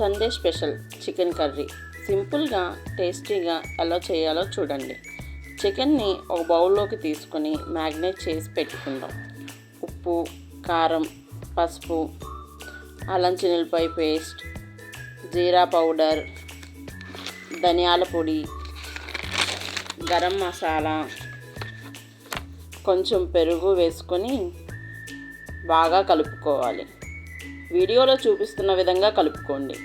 Sunday special chicken curry సింపుల్గా టేస్టీగా ఎలా చేయాలో చూడండి. చికెన్ని ఒక బౌల్లోకి తీసుకొని మ్యాగ్నేట్ చేసి పెట్టుకుందాం. ఉప్పు, కారం, పసుపు, అల్లం చిన్నులపాయ పేస్ట్, జీరా పౌడర్, ధనియాల పొడి, గరం మసాలా, కొంచెం పెరుగు వేసుకొని బాగా కలుపుకోవాలి. వీడియోలో చూపిస్తున్న విధంగా కలుపుకోండి.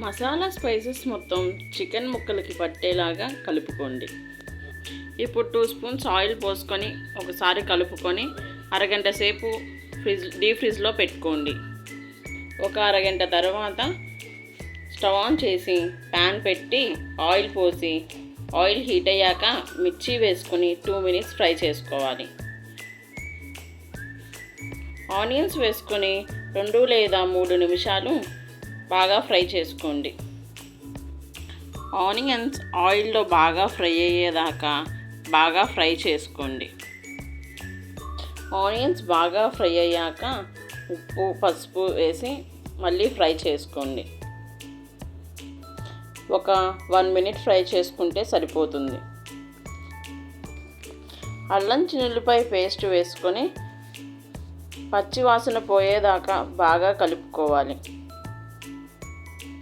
మసాలా స్పైసెస్ మొత్తం చికెన్ ముక్కలకి పట్టేలాగా కలుపుకోండి. ఇప్పుడు 2 స్పూన్స్ ఆయిల్ పోసుకొని ఒకసారి కలుపుకొని అరగంట సేపు డీప్ ఫ్రిడ్జ్లో పెట్టుకోండి. ఒక అరగంట తర్వాత స్టవ్ ఆన్ చేసి ప్యాన్ పెట్టి ఆయిల్ పోసి ఆయిల్ హీట్ అయ్యాక మిర్చి వేసుకొని 2 మినిట్స్ ఫ్రై చేసుకోవాలి. ఆనియన్స్ వేసుకొని 2 లేదా 3 నిమిషాలు బాగా ఫ్రై చేసుకోండి. ఆనియన్స్ ఆయిల్లో బాగా ఫ్రై అయ్యేదాకా బాగా ఫ్రై చేసుకోండి. ఆనియన్స్ బాగా ఫ్రై అయ్యాక ఉప్పు, పసుపు వేసి మళ్ళీ ఫ్రై చేసుకోండి. ఒక 1 మినిట్ ఫ్రై చేసుకుంటే సరిపోతుంది. అల్లం చిన్నులపాయ పేస్ట్ వేసుకొని పచ్చి వాసన పోయేదాకా బాగా కలుపుకోవాలి.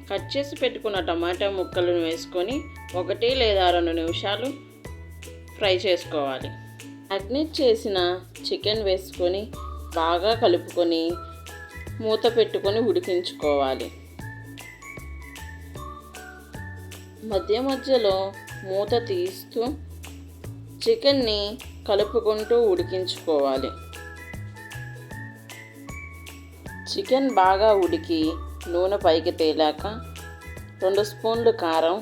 కట్ చేసి పెట్టుకున్న టమాటా ముక్కలను వేసుకొని 1 లేదా 2 నిమిషాలు ఫ్రై చేసుకోవాలి. మ్యాగ్నేట్ చేసిన చికెన్ వేసుకొని బాగా కలుపుకొని మూత పెట్టుకొని ఉడికించుకోవాలి. మధ్య మధ్యలో మూత తీస్తూ చికెన్ని కలుపుకుంటూ ఉడికించుకోవాలి. చికెన్ బాగా ఉడికి నూనె పైకి తేలాక 2 స్పూన్లు కారం,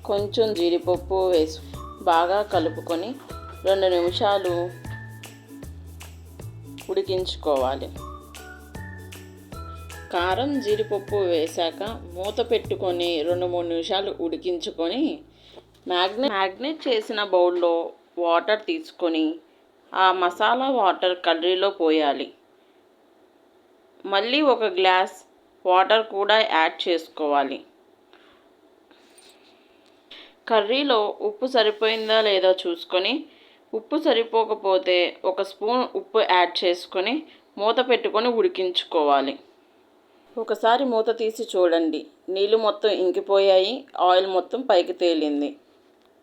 కొంచెం జీడిపప్పు వేసి బాగా కలుపుకొని 2 నిమిషాలు ఉడికించుకోవాలి. కారం, జీడిపప్పు వేశాక మూత పెట్టుకొని 2-3 నిమిషాలు ఉడికించుకొని మ్యాగ్నేట్ చేసిన బౌల్లో వాటర్ తీసుకొని ఆ మసాలా వాటర్ కర్రీలో పోయాలి. మళ్ళీ 1 గ్లాస్ వాటర్ కూడా యాడ్ చేసుకోవాలి. కర్రీలో ఉప్పు సరిపోయిందా లేదా చూసుకొని ఉప్పు సరిపోకపోతే 1 స్పూన్ ఉప్పు యాడ్ చేసుకొని మూత పెట్టుకొని ఉడికించుకోవాలి. ఒకసారి మూత తీసి చూడండి. నీళ్ళు మొత్తం ఇంకిపోయాయి, ఆయిల్ మొత్తం పైకి తేలింది.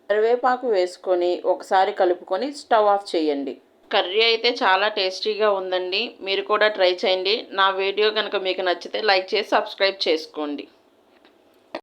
కరివేపాకు వేసుకొని ఒకసారి కలుపుకొని స్టవ్ ఆఫ్ చేయండి. కర్రీ అయితే చాలా టేస్టీగా ఉందండి. మీరు కూడా ట్రై చేయండి. నా వీడియో కనుక మీకు నచ్చితే లైక్ చేసి సబ్స్క్రైబ్ చేసుకోండి.